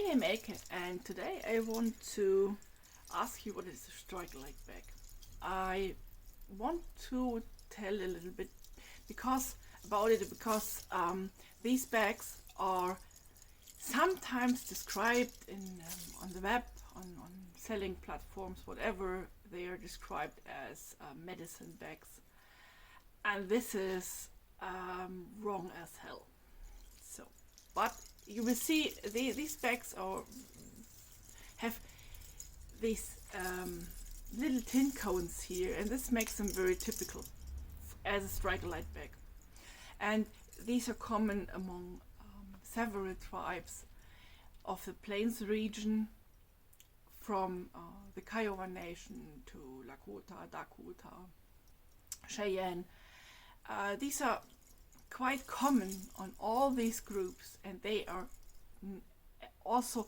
My name is Eke, and today I want to ask you what is a strikealight bag. I want to tell a little bit about it because these bags are sometimes described on the web, on selling platforms, whatever. They are described as medicine bags, and this is wrong as hell. So, but you will see these bags have these little tin cones here, and this makes them very typical as a strikealight bag. And these are common among several tribes of the Plains region, from the Kiowa Nation to Lakota, Dakota, Cheyenne. These are quite common on all these groups, and they are also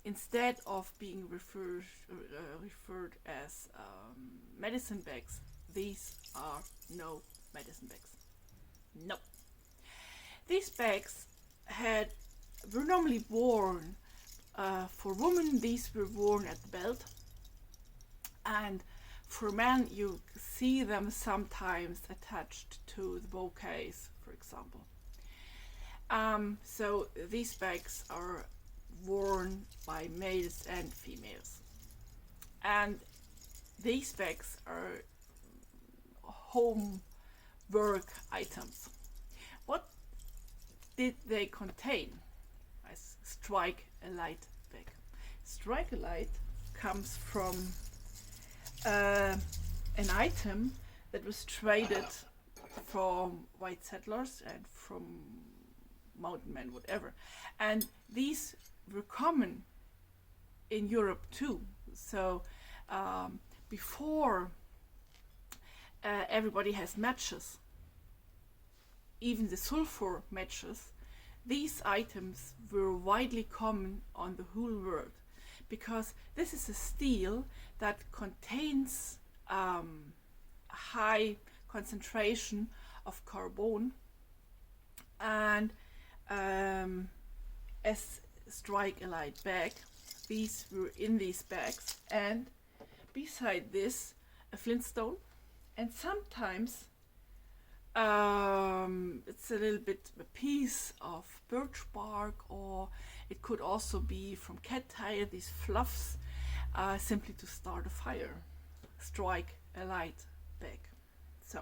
instead of being referred as medicine bags, these are no medicine bags. No. These bags were normally worn for women. These were worn at the belt, and for men you see them sometimes attached to the bow case, for example. So these bags are worn by males and females, and these bags are home work items. What did they contain as strikealight bag? Strikealight comes from an item that was traded from white settlers and from mountain men, whatever, and these were common in Europe too. So before everybody has matches, even the sulfur matches, these items were widely common on the whole world, because this is a steel that contains a high concentration of carbon, and as strikealight bag, these were in these bags, and beside this a flintstone, and sometimes it's a little bit a piece of birch bark, or it could also be from cat tire, these fluffs, simply to start a fire. Strikealight bag. So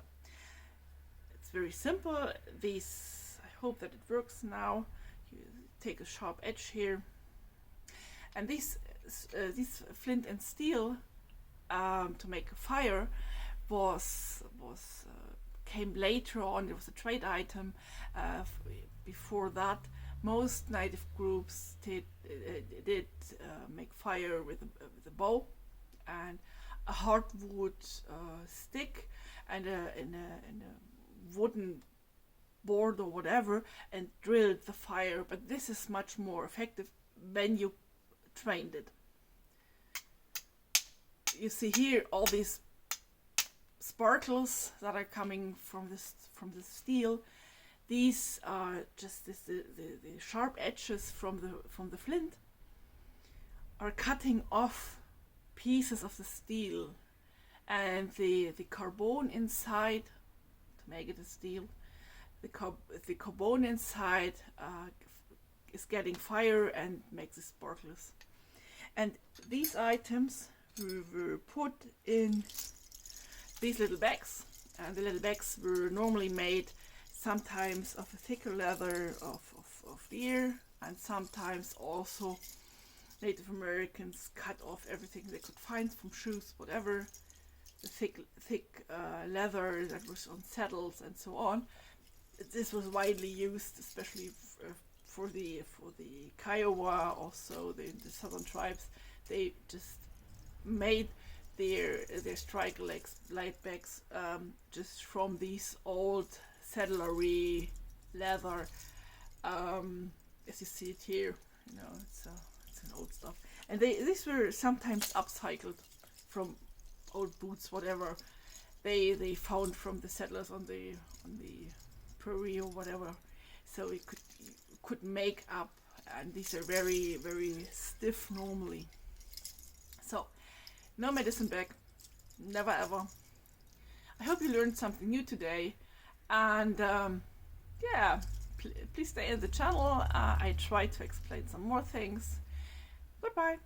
it's very simple. These, I hope that it works now. You take a sharp edge here, and these flint and steel to make a fire came later on. It was a trade item. Before that, most native groups did make fire with a bow and a hardwood stick and a wooden board or whatever, and drilled the fire. But this is much more effective when you trained it. You see here all these sparkles that are coming from the steel. These are just the sharp edges from the flint are cutting off pieces of the steel, and the carbon inside, to make it a steel, the carbon inside is getting fire and makes the sparkles. And these items were put in these little bags, and the little bags were normally made sometimes of a thicker leather of deer, and sometimes also Native Americans cut off everything they could find from shoes, whatever, the thick leather that was on saddles and so on. This was widely used, especially for the Kiowa, also the southern tribes. They just made their strikealight bags just from these old saddlery leather. As you see it here, it's an old stuff. And these were sometimes upcycled from old boots, whatever they found from the settlers on the prairie or whatever. So you could make up and these are very, very stiff normally. So no medicine bag, never ever. I hope you learned something new today, and yeah, please stay in the channel. I try to explain some more things. Goodbye.